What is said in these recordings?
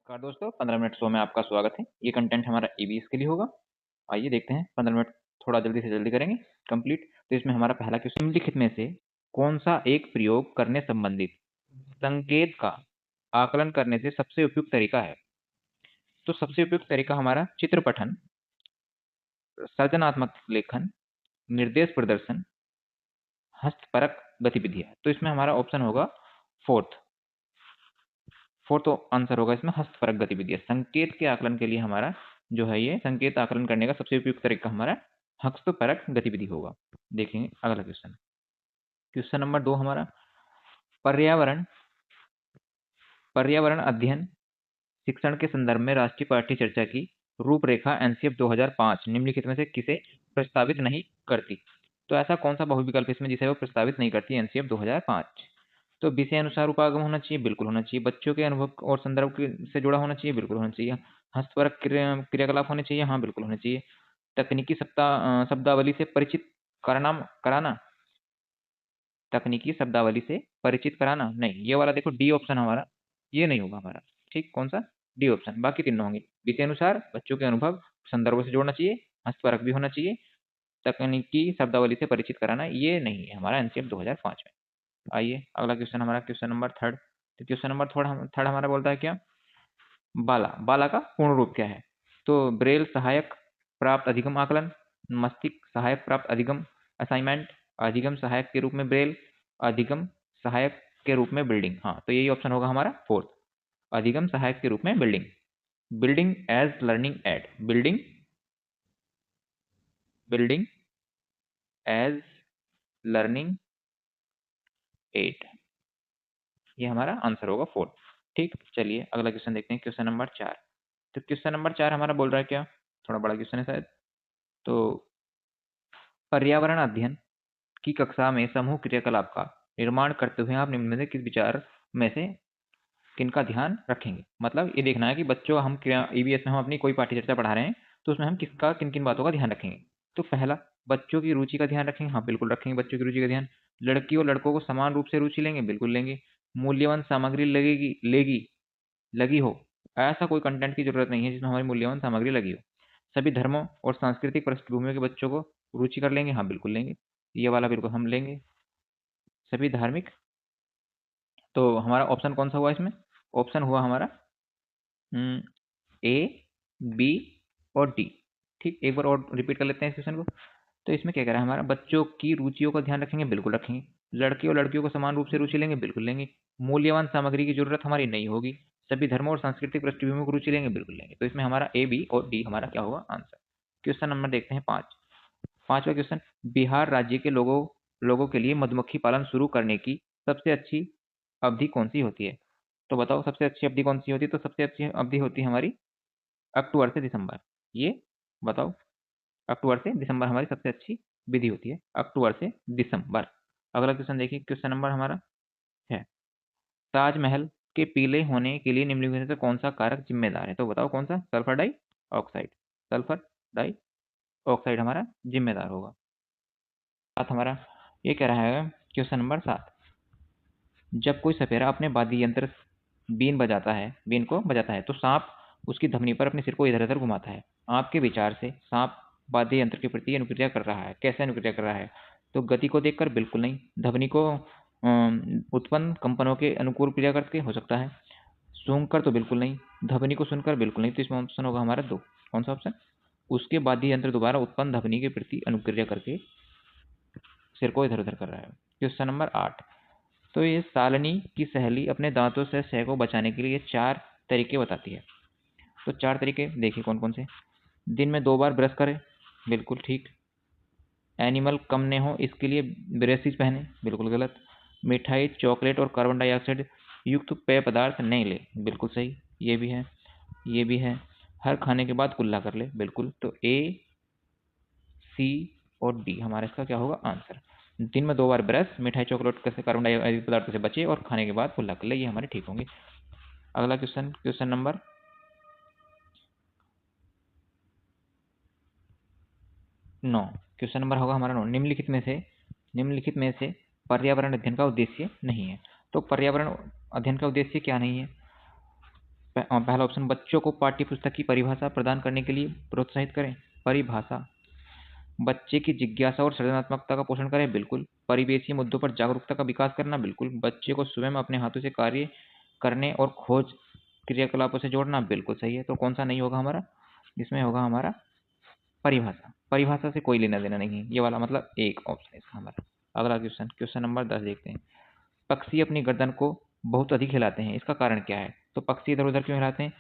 नमस्कार दोस्तों, 15 minute show में आपका स्वागत है। ये कंटेंट हमारा ईवीएस के लिए होगा। आइए देखते हैं 15 मिनट थोड़ा जल्दी से जल्दी करेंगे कंप्लीट। तो इसमें हमारा पहला क्वेश्चन, निम्नलिखित में से कौन-सा एक प्रयोग करने संबंधित संकेत का आकलन करने से सबसे उपयुक्त तरीका है? तो सबसे उपयुक्त तरीका हमारा चित्र पठन, सृजनात्मक लेखन, निर्देश प्रदर्शन, हस्तपरक गतिविधियाँ। तो इसमें हमारा ऑप्शन होगा फोर्थ आंसर होगा इसमें हस्तपरक गतिविधियाँ। संकेत के आकलन के लिए हमारा जो है ये संकेत आकलन करने का सबसे उपयुक्त तरीका हमारा हस्तपरक गतिविधि होगा। देखेंगे अगला क्वेश्चन। क्वेश्चन नंबर 2 हमारा पर्यावरण अध्ययन शिक्षण के संदर्भ में राष्ट्रीय पाठ्य चर्चा की रूपरेखा एनसीएफ 2005 निम्नलिखित में से किसे प्रस्तावित नहीं करती? तो ऐसा कौन सा बहुविकल्प इसमें जिसे वो प्रस्तावित नहीं करती एनसीएफ 2005? तो विषय अनुसार उपागम होना चाहिए, बिल्कुल होना चाहिए। बच्चों के अनुभव और संदर्भ से जुड़ा होना चाहिए, बिल्कुल होना चाहिए। हस्तपरक क्रियाकलाप होने चाहिए, हाँ बिल्कुल होने चाहिए। तकनीकी शब्दावली से परिचित कराना, तकनीकी शब्दावली से परिचित कराना नहीं। ये वाला देखो डी ऑप्शन हमारा ये नहीं होगा हमारा, ठीक। कौन सा? D option. बाकी तीनों होंगे। विषय अनुसार, बच्चों के अनुभव, संदर्भों से जोड़ना चाहिए, हस्तपरक भी होना चाहिए, तकनीकी शब्दावली से परिचित कराना ये नहीं है हमारा एनसीएफ 2005 में। आइए अगला क्वेश्चन हमारा क्वेश्चन नंबर 3। तो क्वेश्चन नंबर थर्ड हमारा बोलता है क्या? बाला का पूर्ण रूप क्या है? तो ब्रेल सहायक प्राप्त अधिगम आकलन, मस्तिष्क सहायक प्राप्त अधिगम असाइनमेंट, अधिगम सहायक के रूप में ब्रेल, अधिगम सहायक के रूप में बिल्डिंग। हाँ, तो यही ऑप्शन होगा हमारा फोर्थ, अधिगम सहायक के रूप में building. Building as learning aid, building as learning aid, ये हमारा आंसर होगा फोर्थ, ठीक। चलिए अगला क्वेश्चन देखते हैं, क्वेश्चन नंबर 4। तो क्वेश्चन नंबर 4 हमारा बोल रहा है क्या? थोड़ा बड़ा क्वेश्चन है शायद। तो पर्यावरण अध्ययन की कक्षा में समूह क्रियाकलाप का निर्माण करते हुए आप निम्न में से किस विचार में से किनका ध्यान रखेंगे? मतलब ये देखना है कि बच्चों हम ईवीएस में हम अपनी कोई पाठ्य चर्चा पढ़ा रहे हैं तो उसमें हम किसका किन किन बातों का ध्यान रखेंगे। तो पहला, बच्चों की रुचि का ध्यान रखेंगे, हाँ बिल्कुल रखेंगे बच्चों की रुचि का ध्यान। लड़की और लड़कों को समान रूप से रुचि लेंगे, बिल्कुल लेंगे। मूल्यवान सामग्री लगी हो, ऐसा कोई कंटेंट की जरूरत नहीं है जिसमें हमारी मूल्यवान सामग्री लगी हो। सभी धर्मों और सांस्कृतिक पृष्ठभूमि के बच्चों को रुचि कर लेंगे, हाँ बिल्कुल लेंगे, ये वाला बिल्कुल हम लेंगे। सभी धार्मिक, तो हमारा ऑप्शन कौन सा हुआ इसमें? ऑप्शन हुआ हमारा ए, बी और डी, ठीक। एक बार और रिपीट कर लेते हैं इस क्वेश्चन को। तो इसमें क्या कह रहा है हमारा, बच्चों की रुचियों का ध्यान रखेंगे, बिल्कुल रखेंगे। लड़के और लड़कियों को समान रूप से रुचि लेंगे, बिल्कुल लेंगे। मूल्यवान सामग्री की जरूरत हमारी नहीं होगी। सभी धर्मों और सांस्कृतिक पृष्ठभूमि को रुचि लेंगे, बिल्कुल लेंगे। तो इसमें हमारा ए, बी और डी हमारा क्या होगा आंसर। क्वेश्चन नंबर देखते हैं 5। पांचवा क्वेश्चन, बिहार राज्य के लोगों के लिए मधुमक्खी पालन शुरू करने की सबसे अच्छी अवधि कौन सी होती है? तो बताओ सबसे अच्छी अवधि कौन सी होती है? तो सबसे अच्छी अवधि होती है हमारी अक्टूबर से दिसंबर। ये बताओ, अक्टूबर से दिसंबर हमारी सबसे अच्छी विधि होती है, अक्टूबर से दिसंबर। अगला क्वेश्चन देखिए, क्वेश्चन नंबर हमारा है, ताजमहल के पीले होने के लिए निम्नलिखित में से कौन सा कारक जिम्मेदार है? तो बताओ कौन सा? Sulphur dioxide. सल्फर डाइऑक्साइड हमारा जिम्मेदार होगा। साथ हमारा ये कह रहा है क्वेश्चन नंबर 7, जब कोई सपेरा अपने वाद्य यंत्र बीन को बजाता है तो सांप उसकी धमनी पर अपने सिर को इधर उधर घुमाता है। आपके विचार से सांप वाद्य यंत्र के प्रति अनुक्रिया कर रहा है, कैसे अनुक्रिया कर रहा है? तो गति को देखकर बिल्कुल नहीं, ध्वनि को उत्पन्न कंपनों के अनुकूल क्रिया करके हो सकता है, सूंघकर तो बिल्कुल नहीं, ध्वनि को सुनकर बिल्कुल नहीं। तो इसमें ऑप्शन होगा हमारा 2। कौन सा ऑप्शन? उसके वाद्य यंत्र दोबारा उत्पन्न ध्वनि के प्रति अनुक्रिया करके सिर को इधर उधर कर रहा है। क्वेश्चन नंबर 8, तो ये सालनी की सहेली अपने दांतों से शय को बचाने के लिए 4 तरीके बताती है। तो 4 तरीके देखिए कौन कौन से। दिन में 2 बार ब्रश करें, बिल्कुल ठीक। एनिमल कम ने हो इसके लिए ब्रेसिस पहने, बिल्कुल गलत। मिठाई, चॉकलेट और कार्बन डाइऑक्साइड युक्त पेय पदार्थ नहीं ले, बिल्कुल सही। ये भी है, ये भी है। हर खाने के बाद कुल्ला कर ले, बिल्कुल। तो ए, सी और डी हमारा इसका क्या होगा आंसर। दिन में 2 बार ब्रश, मिठाई, चॉकलेट से कार्बन डाइऑक्साइड पदार्थों से बचे और खाने के बाद कुल्ला कर ले, ये हमारे ठीक होंगे। अगला question, question number 9। Question number होगा हमारा 9, निम्नलिखित में से पर्यावरण अध्ययन का उद्देश्य नहीं है। तो पर्यावरण अध्ययन का उद्देश्य क्या नहीं है? पहला ऑप्शन, बच्चों को पाठ्य पुस्तक की परिभाषा प्रदान करने के लिए प्रोत्साहित करें। परिभाषा। बच्चे की जिज्ञासा और सृजनात्मकता का पोषण करें, बिल्कुल। परिवेशीय मुद्दों पर जागरूकता का विकास करना, बिल्कुल। बच्चे को स्वयं अपने हाथों से कार्य करने और खोज क्रियाकलापों से जोड़ना, बिल्कुल सही है। तो कौन सा नहीं होगा हमारा? इसमें होगा हमारा परिभाषा। परिभाषा से कोई लेना देना नहीं है ये वाला, मतलब एक ऑप्शन है इसका हमारा। अगला क्वेश्चन, क्वेश्चन नंबर 10 देखते हैं। पक्षी अपनी गर्दन को बहुत अधिक हिलाते हैं, इसका कारण क्या है? तो पक्षी इधर उधर क्यों हिलाते हैं?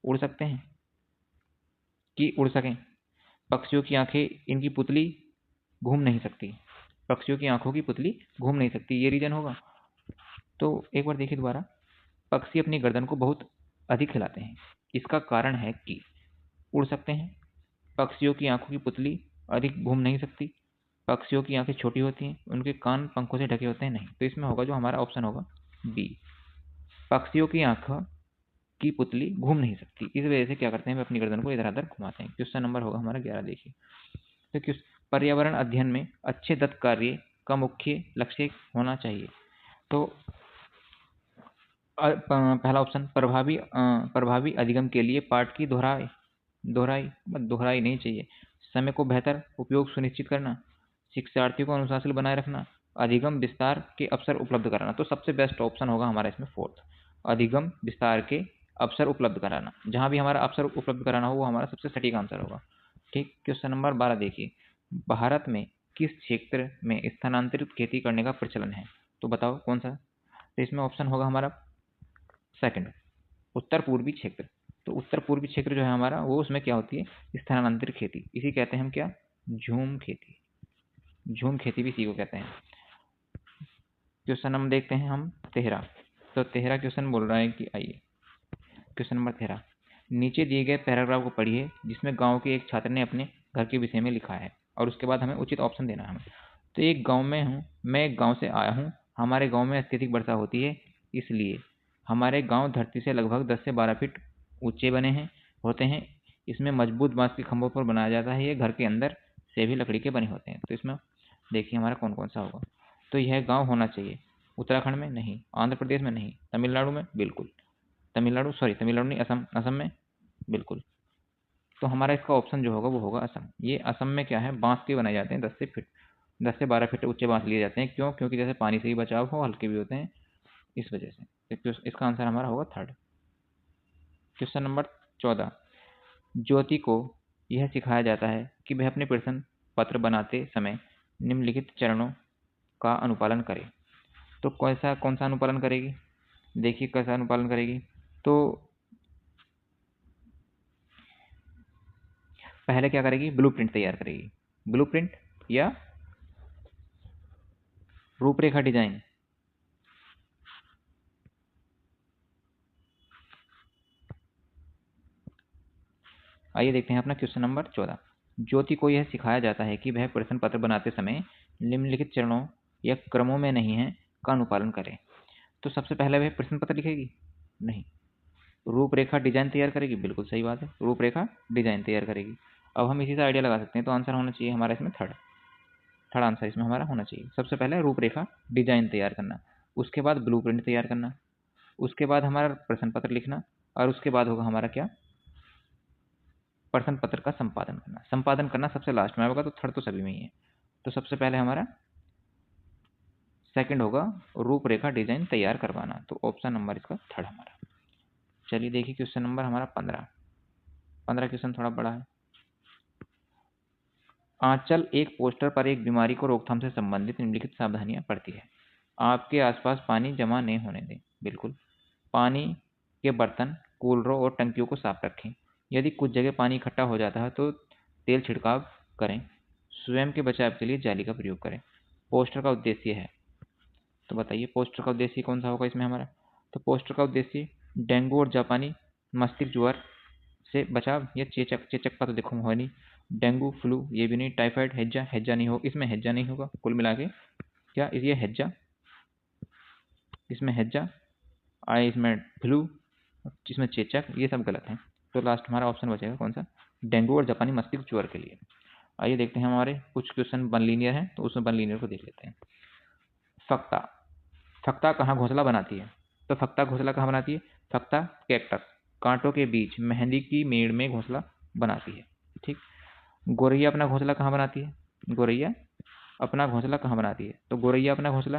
उड़ सकते हैं कि उड़ सकें। पक्षियों की आंखें, इनकी पुतली घूम नहीं सकती। पक्षियों की आंखों की पुतली घूम नहीं सकती, ये रीजन होगा। तो एक बार देखिए दोबारा। पक्षी अपनी गर्दन को बहुत अधिक हिलाते हैं, इसका कारण है कि उड़ सकते हैं। पक्षियों की आंखों की पुतली अधिक घूम नहीं सकती। पक्षियों की आंखें छोटी होती हैं, उनके कान पंखों से ढके होते हैं, नहीं। तो इसमें होगा जो हमारा ऑप्शन होगा बी, पक्षियों की आंखों की पुतली घूम नहीं सकती, इस वजह से क्या करते हैं, वे अपनी गर्दन को इधर उधर घुमाते हैं। क्वेश्चन नंबर होगा हमारा 11 देखिए। तो पर्यावरण अध्ययन में अच्छे दत्त कार्य का मुख्य लक्ष्य होना चाहिए। तो पहला ऑप्शन, प्रभावी अधिगम के लिए पाठ की दोहराई नहीं चाहिए। समय को बेहतर उपयोग सुनिश्चित करना, शिक्षार्थियों को अनुशासन बनाए रखना, अधिगम विस्तार के अवसर उपलब्ध कराना। तो सबसे बेस्ट ऑप्शन होगा हमारा इसमें फोर्थ, अधिगम विस्तार के अवसर उपलब्ध कराना। जहां भी हमारा अवसर उपलब्ध कराना हो वो हमारा सबसे सटीक आंसर होगा। ठीक। क्वेश्चन नंबर 12 देखिए। भारत में किस क्षेत्र में स्थानांतरित खेती करने का प्रचलन है? तो बताओ कौन सा? तो इसमें ऑप्शन होगा हमारा सेकंड, उत्तर पूर्वी क्षेत्र। तो उत्तर पूर्वी क्षेत्र जो है हमारा, वो उसमें क्या होती है, स्थानांतरित खेती। इसी कहते हैं हम क्या, झूम खेती। झूम खेती भी इसी को कहते हैं। क्वेश्चन हम देखते हैं हम 13। तो 13 क्वेश्चन बोल रहा है कि आइए क्वेश्चन नंबर 13, नीचे दिए गए पैराग्राफ को पढ़िए जिसमें गांव के एक छात्र ने अपने घर के विषय में लिखा है, और उसके बाद हमें उचित ऑप्शन देना है हमें। तो एक गांव में हूँ, मैं एक गांव से आया हूँ। हमारे गांव में अत्यधिक वर्षा होती है, इसलिए हमारे गांव धरती से लगभग 10 से 12 फीट ऊंचे बने हैं होते हैं। इसमें मजबूत बांस के खंभों पर बनाया जाता है। ये घर के अंदर से भी लकड़ी के बने होते हैं। तो इसमें देखिए हमारा कौन कौन सा होगा। तो यह गांव होना चाहिए उत्तराखंड में, नहीं। आंध्र प्रदेश में, नहीं। तमिलनाडु में, बिल्कुल। तमिलनाडु नहीं, असम। असम में, बिल्कुल। तो हमारा इसका ऑप्शन जो होगा वो होगा असम। ये असम में क्या है, बांस के बनाए जाते हैं। 10 से 12 फीट ऊंचे बांस लिए जाते हैं। क्यों? क्योंकि जैसे पानी से ही बचाव हो, हल्के भी होते हैं, इस वजह से। तो इसका आंसर हमारा होगा थर्ड। क्वेश्चन नंबर 14, ज्योति को यह सिखाया जाता है कि वह अपने प्रश्न पत्र बनाते समय निम्नलिखित चरणों का अनुपालन करे। तो कौन सा अनुपालन करेगी? देखिए कैसा अनुपालन करेगी। तो पहले क्या करेगी, ब्लूप्रिंट तैयार करेगी। ब्लूप्रिंट या रूपरेखा डिजाइन। आइए देखते हैं अपना क्वेश्चन नंबर 14। ज्योति को यह सिखाया जाता है कि वह प्रश्न पत्र बनाते समय निम्नलिखित चरणों या क्रमों में नहीं है का अनुपालन करे। तो सबसे पहले वह प्रश्न पत्र लिखेगी? नहीं। रूपरेखा डिजाइन तैयार करेगी? बिल्कुल सही बात है, रूपरेखा डिजाइन तैयार करेगी। अब हम इसी से आइडिया लगा सकते हैं। तो आंसर होना चाहिए हमारा इसमें थर्ड आंसर इसमें हमारा होना चाहिए। सबसे पहले रूपरेखा डिजाइन तैयार करना, उसके बाद ब्लूप्रिंट तैयार करना, उसके बाद हमारा प्रश्न पत्र लिखना, और उसके बाद होगा हमारा क्या, प्रश्न पत्र का संपादन करना। संपादन करना सबसे लास्ट में होगा। तो थर्ड तो सभी में ही है। तो सबसे पहले हमारा सेकंड होगा, रूपरेखा डिजाइन तैयार करवाना। तो ऑप्शन नंबर इसका थर्ड हमारा। चलिए देखिए क्वेश्चन नंबर हमारा 15 क्वेश्चन थोड़ा बड़ा है। आंचल एक पोस्टर पर एक बीमारी को रोकथाम से संबंधित निम्नलिखित सावधानियां पढ़ती है। आपके आसपास पानी जमा नहीं होने दें, बिल्कुल। पानी के बर्तन, कूलरों और टंकियों को साफ रखें। यदि कुछ जगह पानी इकट्ठा हो जाता है तो तेल छिड़काव करें। स्वयं के बचाव के लिए जाली का प्रयोग करें। पोस्टर का उद्देश्य है, तो बताइए पोस्टर का उद्देश्य कौन सा होगा इसमें हमारा? तो पोस्टर का उद्देश्य डेंगू और जापानी मस्तिष्क ज्वर से बचाव, या चेचक। चेचक का तो देखो हो नहीं। डेंगू, फ्लू ये भी नहीं। टाइफाइड, हैजा। हैजा नहीं हो, इसमें हैजा नहीं होगा। कुल मिला के क्या, ये हैजा, इसमें हैजा आए, इसमें फ्लू, इसमें चेचक, ये सब गलत है। तो लास्ट हमारा ऑप्शन बचेगा कौन सा, डेंगू और जापानी मस्तिष्क ज्वर के लिए। आइए देखते हैं हमारे कुछ क्वेश्चन बन लीनियर हैं, तो उसमें बन लीनियर को देख लेते हैं। फक्ता कहाँ घोंसला बनाती है? तो फक्ता घोंसला कहाँ बनाती है? फक्ता कैक्टस कांटों के बीच मेहंदी की मेड़ में घोंसला बनाती है। ठीक, गोरैया अपना घोंसला कहाँ बनाती है? गोरैया अपना घोंसला कहाँ बनाती है? तो गोरैया अपना घोंसला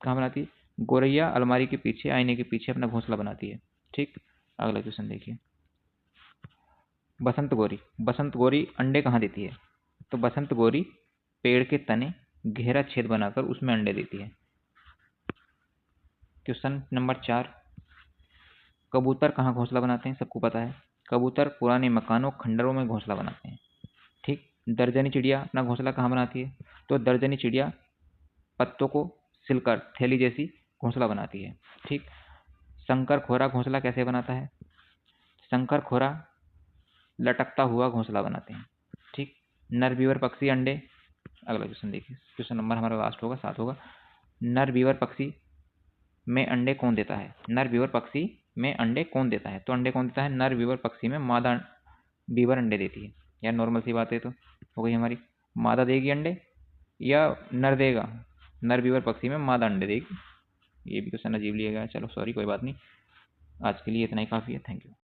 कहाँ बनाती है? गोरैया अलमारी के पीछे, आईने के पीछे अपना घोंसला बनाती है। ठीक, अगला क्वेश्चन देखिए। बसंत गोरी अंडे कहाँ देती है? तो बसंत गोरी पेड़ के तने गहरा छेद बनाकर उसमें अंडे देती है। क्वेश्चन नंबर 4, कबूतर कहाँ घोंसला बनाते हैं? सबको पता है, कबूतर पुराने मकानों खंडरों में घोंसला बनाते हैं। ठीक, दर्जनी चिड़िया अपना घोंसला कहाँ बनाती है? तो दर्जनी चिड़िया पत्तों को सिलकर थैली जैसी घोंसला बनाती है। ठीक, शंकर खोरा घोंसला कैसे बनाता है? शंकर खोरा लटकता हुआ घोंसला बनाते हैं। ठीक, नर बीवर पक्षी अंडे, अगला क्वेश्चन देखिए, क्वेश्चन नंबर हमारा लास्ट होगा 7 होगा। नर बीवर पक्षी में अंडे कौन देता है? नर बीवर पक्षी में अंडे कौन देता है? तो अंडे कौन देता है? नर बीवर पक्षी में मादा बीवर अंडे देती है। यार नॉर्मल सी बात है, तो हो गई हमारी, मादा देगी अंडे या नर देगा? नर बीवर पक्षी में मादा अंडे देगी। ये भी क्वेश्चन अजीब लिया गया है, चलो सॉरी, कोई बात नहीं। आज के लिए इतना ही काफ़ी है। Thank you.